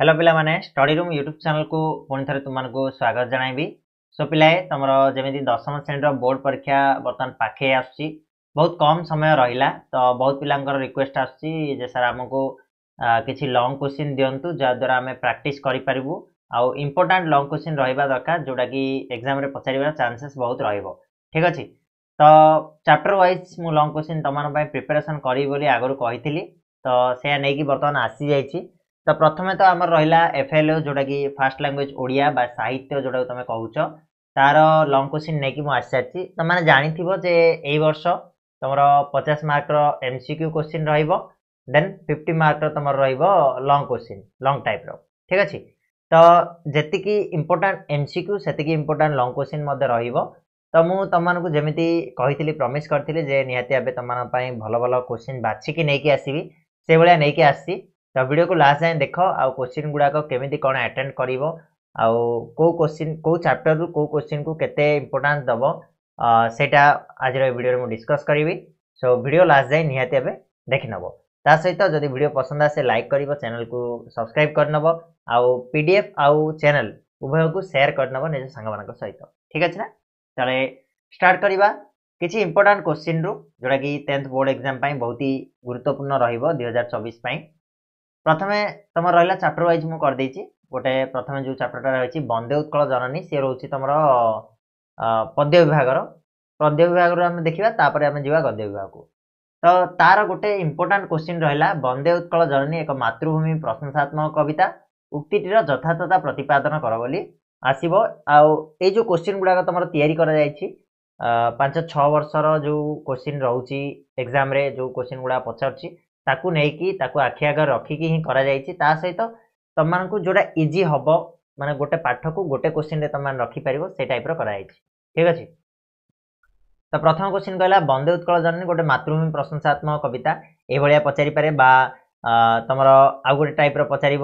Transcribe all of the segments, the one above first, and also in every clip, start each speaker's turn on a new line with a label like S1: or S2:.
S1: Hello पिला माने study room YouTube channel को पुणी थे तुमको स्वागत जनइबी। सो पिलाए तुम जमी दशम श्रेणी बोर्ड परीक्षा बर्तमान पाखे आसुची बहुत कम समय रहा तो बहुत पिला रिक्वेस्ट आसुची सर आमको किसी लॉन्ग क्वेश्चन दिंतु जहाद्वारा आम प्राक्ट करूँ आउ इम्पोर्टाट लॉन्ग क्वेश्चन रहा दरकार जोटा कि एग्जाम पचार चांसेस बहुत ठीक अच्छे। तो चैप्टर वाइज मु लॉन्ग क्वेश्चन तुम प्रिपरेशन करी आगु कही तो से नहीं बर्तमान आसी जाइए। तो प्रथमे तो आमर रहा एफएलओ जोटा कि फास्ट लैंग्वेज ओडिया बा साहित्य जोटा तुम कहूच तार लॉन्ग क्वेश्चन नहीं कि आसी सारी तुम जानी ए वर्ष तुम 50 mark MCQ question then 50 mark तुम लॉन्ग क्वेश्चन लॉन्ग टाइप ठीक अच्छे। तो जी इंपोर्टाट एमसीक्यू से इंपोर्टाट लॉन्ग क्वेश्चन तो मुझे तुमको जमी कही प्रमिश करी निहाती तुम भल भल क्वेश्चन बाछिकी नहीं आसवि से भाया नहीं आसी। तो वीडियो को लास्ट जाए देख आउ क्वेश्चन गुड़ाक केमी कौन अटेंड कर क्वेश्चन कौ चैप्टर रु कौ क्वेश्चन को केते इंपोर्टेंस दब सेटा आज वीडियो में डिस्कस करी। सो वीडियो लास्ट जाए निहाती एवं देखि नब ता सहित जदि वीडियो पसंद आसे लाइक कर चैनल को सब्सक्राइब करनब आउ पीडीएफ आउ चैनल उभय को शेयर करनब निज सांग मान सहित ठीक अच्छे ना। चले स्टार्ट करवा किसी इंपोर्टाट क्वेश्चन रु जोटा कि 10th बोर्ड एग्जाम बहुत ही गुरुत्वपूर्ण रहिबो 2024 प्रथमे तुम रहा चैप्टर वाइज मुझे करदे गोटे प्रथम जो चैप्टर रही वंदे उत्कल जननी सी रोचे तुम पद्य विभाग आम देखा तापर आम जा गद्य विभाग को। तो तार गोटे इंपोर्टाट क्वेश्चन रहा वंदे उत्कल जननी एक मातृभूमि प्रशंसात्मक कविता उक्तिटीर यथार्थता प्रतिपादन कर बोली आसो आई जो क्वेश्चन गुड़ाक तुम या 5-6 वर्षर जो क्वेश्चन रोचे एग्जाम जो क्वेश्चन गुड़ा पचार ताकू नहीं आखि आगे रखिकी ही करा सहित तुम जोटा इजी हम माने गोटे पाठ को गोटे क्वेश्चन तुम रखिपार से टाइप ठीक अच्छे। तो प्रथम क्वेश्चन कहला वंदे उत्कल जननी गोटे मातृभूमि प्रशंसात्मक कविता ये पचारि पारे बा तुम आउ गोटे टाइप पचार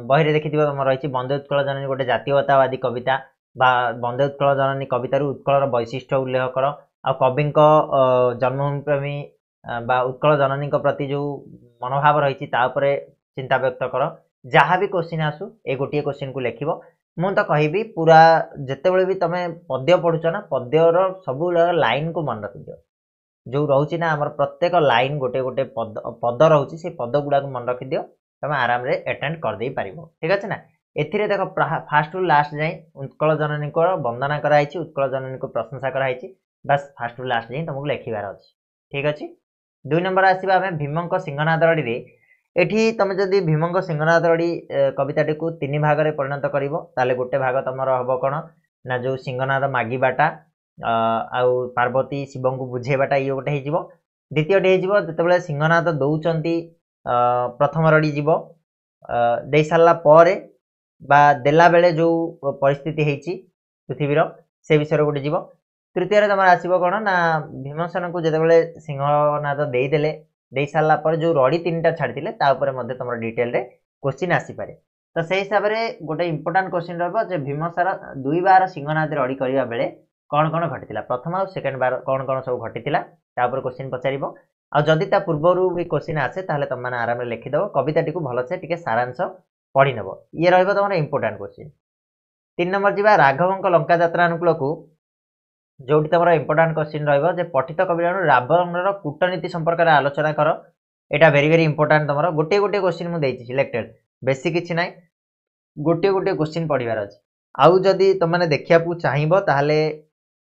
S1: बही देखी तुम रही वंदे उत्कल जननी गोटे जातीयतावादी कविता बा वंदे उत्कल जननी कवितार उत्कलर वैशिष्ट्य उल्लेख कर आ कवि जन्मभूमि प्रेमी बा उत्कल जननी प्रति जो मनोभाव रही चिंता व्यक्त कर जहाँ भी क्वेश्चन आसू ए गोटे क्वेश्चन को लिख मुझे कहि पूरा जिते भी तुम पद्य पढ़ुच ना पद्यर सब लाइन को मन रखिद जो रोचे ना आम प्रत्येक लाइन गोटे गोटे पद रोचे से पद गुड़ा मन रखिद तुम आराम से अटेंड करदे पार ठीक अच्छे ना। एथिरे देख फास्ट रु लास्ट जाए उत्कल जननी को वंदना कराई उत्कल जननी को प्रशंसा कराई बस फास्ट रु लास्ट जाए तुमको लिखार अच्छे ठीक अच्छे। 2 नंबर आसवा आम भीमंक सिंहनाद रड़ी एठी तुम जदि भीमंक सिंहनाद रड़ी कविताटी को 3 भाग में परिणत कर गोटे भाग तुम हम कौन ना जो सिंहनाद मागिबाटा आउ पार्वती शिव को बुझेबाटा ये गोटे हो द्वितीय जो सिंहनाद दौरान प्रथम रड़ी जीव दे सारा पर बा देला बेले जो परिस्थिति होती पृथ्वीर से विषय गोटे जीव। तृतीय तुम आसो कौन ना भीमसेन को जिते सिंहनाद देदेले दे सारा पर जो रड़ी 3टा छाड़ी तुम डिटेल रे क्वेश्चन आसीपे। तो से हिसाब से गोटे इंपोर्टाट क्वेश्चन रहा भीमसेन 2 बार सिंहनाद रड़ी करने बेले कौन कौन घटी प्रथम और सेकेंड बार कौन कौन सब घटी क्वेश्चन पचार आदि पूर्वर भी क्वेश्चन आसे तुम मैंने आराम लिखिदेव कविताटी को भलसे टे सारांश पढ़ी नब ये तुम इंपोर्टाट क्वेश्चन। 3 नंबर जी राघवंक लंका यात्रा अनुकूल को जो तुम इंपोर्टाट क्वेश्चन रही पठित कविता रावणर कूटनीति संपर्क में आलोचना कर यहाँ वेरी वेरी इंपोर्टाट तुम गोटे गोटे क्वेश्चन मुझे सिलेक्टेड बेसी किसी ना गोटे गोटे क्वेश्चन पढ़ार अच्छे। आउ जदि तुमने देखा चाहब ताहले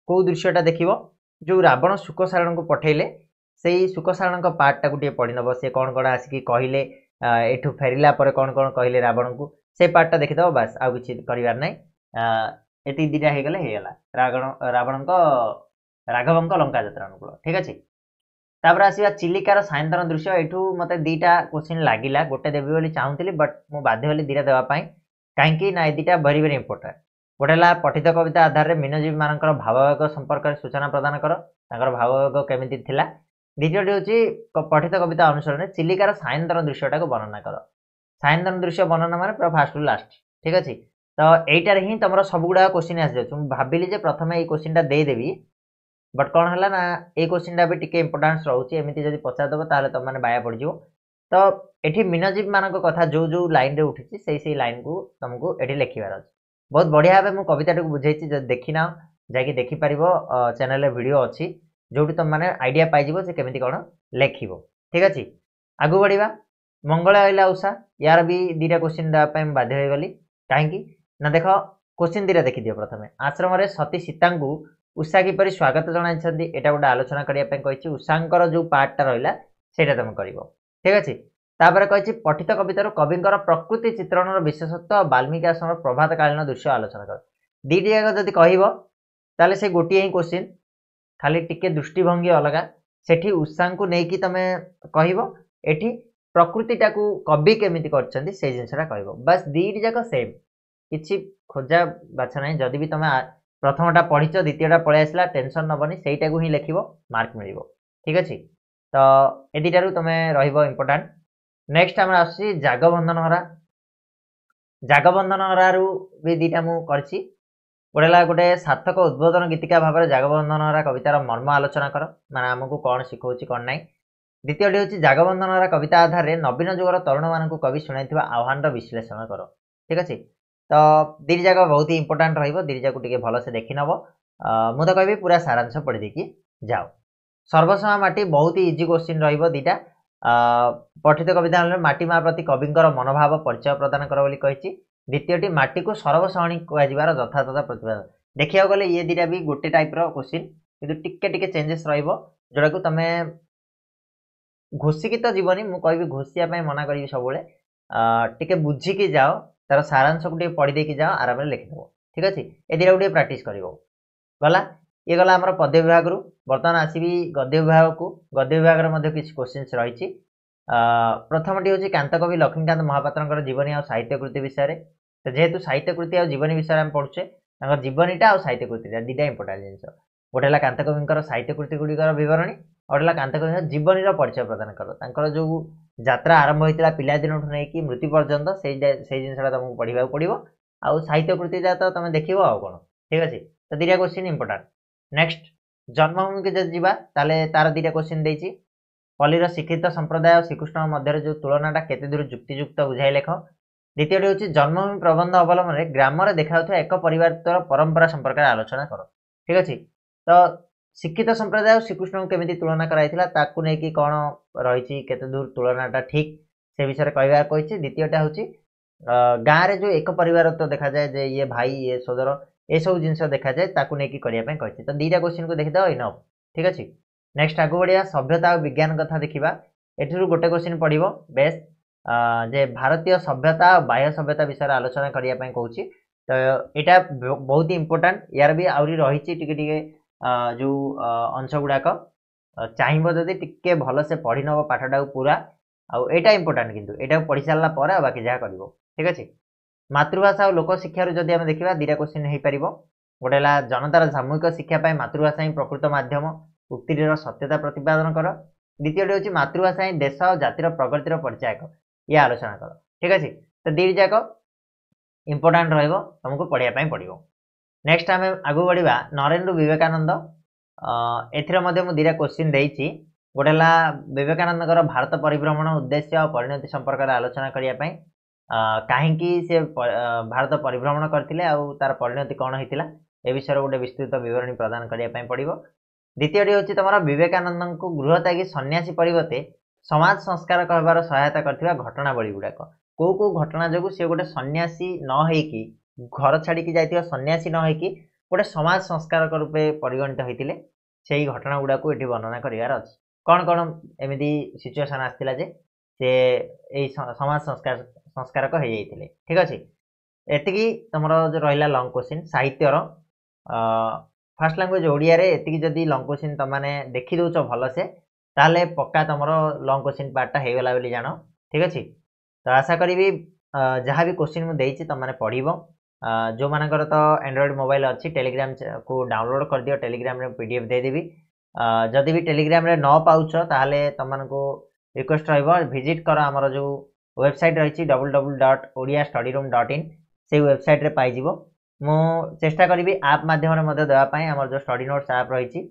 S1: कौ दृश्यटा देख जो रावण शुकसारण को पठेले से शुकसारण पार्टा को पढ़ी नब से कौन कौन आसिक कहले एठू फेरला कौन कौन कहले रावण को से पार्टा देखीद बास आउ कि करार ना ये 2टा होगला राघवंक लंका यात्रा अनुकूल ठीक अच्छे। तापर आसवा चिलिकार सायंतन दृश्य यू मत 2टा क्वेश्चन लगिला गोटे देवी बोली चाहूली बट मु बाध्य होली 2टा देवाई कहीं ना 2टा वेरी वेरी इंपोर्टाट गोटे है पठित कविता आधार में मीनजीवी मान भावयोग संपर्क में सूचना प्रदान कर भावयोग केमी थिला। द्वितीयटी हूँ पठित कविता अनुसरण चिलिकार सायंतन दृश्यटा को वर्णना कर सायंतन दृश्य वर्णना मान पूरा फास्ट रु लास्ट ठीक अच्छे। तो यहीटार ही तुम सब गुड़ा क्वेश्चन आसी जाऊँ भाविली प्रथम ये क्वेश्चनटा देदेवी बट कौन है ना ये क्वेश्चनटा भी टी इंपोर्टान्स रोचे एमती जब पचारदेव तुम मैंने बाया पड़ तो एठी मीनजीव मानक कथा जो जो लाइन रे उठिछि सेही लाइन को तुमको एठी लिखिबार अछि। बहुत बढ़िया भाबे मु कविता को बुझेछि, जब देखिना जाकि देखि परिबो चैनल रे वीडियो अछि जोटी तुम माने आइडिया पाइ जिवो जे केमिति कोन लेखिबो। ठीक अछि, आगु बढ़िबा। मंगल आइला उषा, यार भी दीटा क्वेश्चन दा पय बाध्य होई गली काहेकि ना देखो क्वेश्चन दीटा देखि दियो। प्रथमे आश्रम रे सती सीता को उषा किपरि स्वागत जणाइछन्ती एटा गोटे आलोचना करिया पय कहिछि। उषांकर जो पार्टटा रहिला सेटा तुम करिवो। ठीक अछि, तापर कहिछि पठित कवितार कविंकर प्रकृति चित्रणर विशेषत्व वाल्मीकि आश्रम प्रभात कालीन दृश्य आलोचना कर। दीटी जाक जदि कहिवो ताले से गोटिए ही क्वेश्चन, खाली टिके दृष्टिभंगी अलगा। सेठी उषा को नेकी तमे कहिवो, एठी प्रकृतिटा को कवि केमिति करछन्ती से जिंसटा कहिवो। बस दीटी जाक सेम, किछि खोजा बाछा नै। जदि भी तमे प्रथमटा पढिछ द्वितीयटा पळे आसला टेंशन नबनी, सेईटा को ही लेखिबो, मार्क मिलिबो। ठीक अछि, तो ए दीटारु तमे रहिबो इंपोर्टेंट। नेक्स्ट हमरा आसी जागबंधन हरा। जागबंधन हरारु भी दीटा मु करछि। गोटेला गोटे सार्थक उद्बोधन गीतिका भाव में जागबंधन हरा कवितार मर्म आलोचना कर, माने आमको कौन शिखौछि कौन नाई। द्वितीयटी हूँ जागबंधन हरा कविता आधार में नवीन जुगर तरुण मानक कवि शुणाई आह्वान विश्लेषण कर। ठीक अच्छे, तो दीटी जाक बहुत ही इंपोर्टाट रही। दीटी जाक टे भलसे देखी नब। मुझे कहबी पूरा सारांश पढ़ी देखी जाओ। सर्वसमा माटी बहुत ही इजी क्वेश्चन रहिबो दीटा। पठित कविता माटी माँ प्रति कविंकर मनोभाव परिचय प्रदान कर बोली कहिछि। द्वितीयटी माटी को सरबसहणी कहार यथातथा प्रतिपादन। देखिया गले ये दीटा भी गोटे टाइप रो क्वेश्चन, किंतु टिके टिके चेंजेस रहिबो जोड़ा को तमे घोषिकी तो जीवनी। मु कहबी घोषिया पय मना करिवि सबले। टिके बुझिकी जाओ, तार सारांश को टिके पढ़ी देकी जाओ, आराम रे लिखि देबो। ठीक अछि, ए दीटा टिके प्रैक्टिस करिवो। गला ये गला हमर पद्य विभाग रु। वर्तमान आसीबी गद्य विभाग को। गद्य विभाग रे मध्ये किछ क्वेश्चंस रहिछि। प्रथमटी हूँ कांतकवि लक्ष्मीकांत महापात्र जीवनी और साहित्य कृति विषय में। तो जेहेतु साहित्य कृति और जीवनी विषय में पढ़ुचे, जीवनीटा और साहित्य कृति दीटा इंपोर्टाट जिन। गोटे कांतकवि साहित्य कृति गुड़िकर बरणी, गोटे कांतकवि जीवनी परिचय प्रदान कर। जो यात्रा आरंभ होता पिलादिन नहीं मृत्यु पर्यंत से जिनसा तुमको पढ़ा पड़ो। आउ साहित्य कृतिटा तो तुम देख कौन। ठीक अच्छे, तो दीटा क्वेश्चन इंपोर्टाट। नेक्स्ट जन्मभूमि के जब जावा तार दीटा क्वेश्चन देती। पल्लीर शिक्षित संप्रदाय श्रीकृष्ण मध्य जो तुलनाटा केते दूर जुक्तियुक्त बुझाई लेख। द्वितीयटी हूँ जन्मभूमि प्रबंध अवलंबन ग्राम में देखा एक परिवार परंपरा संपर्क आलोचना कर। ठीक अच्छे, तो शिक्षित संप्रदाय श्रीकृष्ण को केमी तुलना कराई कौन रही केते दूर तुलनाटा ठीक से विषय कहवा कही। द्वितीयटा हूँ गाँव में जो एक परिवार तो देखा जाए जे ये भाई ये सोदर ये सब जिन देखा जाए करने। तो दीटा क्वेश्चन को देखीद इनफ। ठीक अच्छे, नेक्स्ट आगु बढ़िया। सभ्यता और विज्ञान कथा देखा। एठू गोटे क्वेश्चन पड़ो बेस्ट जे भारतीय सभ्यता और बाह्य सभ्यता विषय आलोचना करने कहूँ। तो यहाँ बहुत ही इंपोर्टाट। यार भी आहरी रही जो अंश गुड़ाक चाहब जदि टिके भलसे पढ़ी नब पाठटा पूरा आईटा इंपोर्टाट। किंतु यहाँ पढ़ी सारा पर बाकी जहाँ कर। ठीक अच्छे, मातृभाषा और लोक शिक्षार जदि आम देखा दीटा क्वेश्चन हो पार। गोटे जनतार सामूहिक शिक्षा मातृभाषा ही प्रकृत माध्यम, उक्तिर सत्यता प्रतिपादन कर। द्वितीयटी हूँ मातृभाषा ही देश और जातिर प्रगतिर परिचायक, ये आलोचना कर। ठीक अच्छे, तो दीटी जाक इंपोर्टाट रमको पढ़ाई पड़ो। नेक्स्ट आम आगू बढ़ा। नरेंद्र विवेकानंद एथर दीटा क्वेश्चन देती। गोटे विवेकानंद भारत परिभ्रमण उद्देश्य और परिणति संपर्क में आलोचना करने कहीं से भारत परिभ्रमण करते तार परिणति कौन होता ए विषय गोटे विस्तृत विवरणी प्रदान करने पड़ो। द्वितीयटी हूँ तुम विवेकानंद को गृहत्यागी सन्यासी परिवर्ते समाज संस्कार कहबार सहायता करथिबा घटनावली गुड़ाक कौ कौ घटना जो सी गोटे सन्यासी न होइकी घर छाड़ी जाइथिबा सन्यासी न होइकी गोटे समाज संस्कारक रूपे परिगणित होते से घटना गुड़ाक ये वर्णना करार अच्छे। कौन कौन एमती सिचुएसन आसला जे से समाज संस्कारक हो जाते। ठीक अच्छे, एति तुम जो रहा लंग क्वेश्चन साहित्यर फास्ट लैंग्वेज ओडिया रे एति जदि लंग क्वेश्चन तुमने देखी दौच भलसे ताले पक्का तुम लंग क्वेश्चन पार्टा हो गला बोली जान। ठीक अच्छे, तो आशा करी जहाँ भी क्वेश्चन मुझे तुमने पढ़ो। जो मानकर तो एंड्रॉइड मोबाइल अच्छी टेलीग्राम को डाउनलोड कर दियो। टेलीग्राम रे पीडीएफ देदेवी। जदि भी टेलीग्राम रे न पाउछ ताहले तुमको रिक्वेस्ट रहिबो विजिट कर आमर जो वेबसाइट रही www.odiastudyroom.in से वेबसाइट रे पाइजिवो। मु चेष्टा करी आप माध्यम देवाई आमर जो स्टडी नोट्स आप रही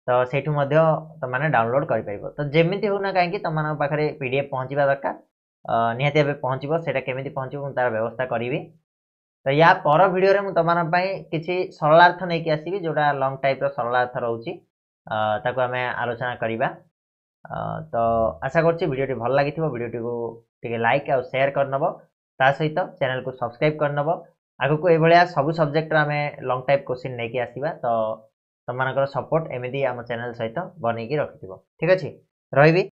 S1: तो सेठू मध्य तुमने डाउनलोड कर पाइबो। तो जेमिति होना काहेकि तुम पाखरे पीडीएफ पहुँचवा दरकार, निहाती भावे पहुँचबो। सेटा केमिति पहुँचबो मु तार व्यवस्था करिवि। तो या पर वीडियो रे मु तुम किसी सरलार्थ नहीं कि आसीबी, जोटा लॉन्ग टाइप रो सरलार्थ रहउची, ताको आमे आलोचना करिबा। तो आशा करछि वीडियो भल लगी, वीडियो को टिके लाइक और शेयर करनबो, ता सहित चैनल को सब्सक्राइब करनबो। आगु को ए भलिया सब सब्जेक्ट रे आमे लॉन्ग टाइप क्वेश्चन नै कि आसीबा। तो तुम मानकर सपोर्ट एमिदी आम चैनल सहित बनेकी रखिथिबो। ठीक अछि, रहिबी।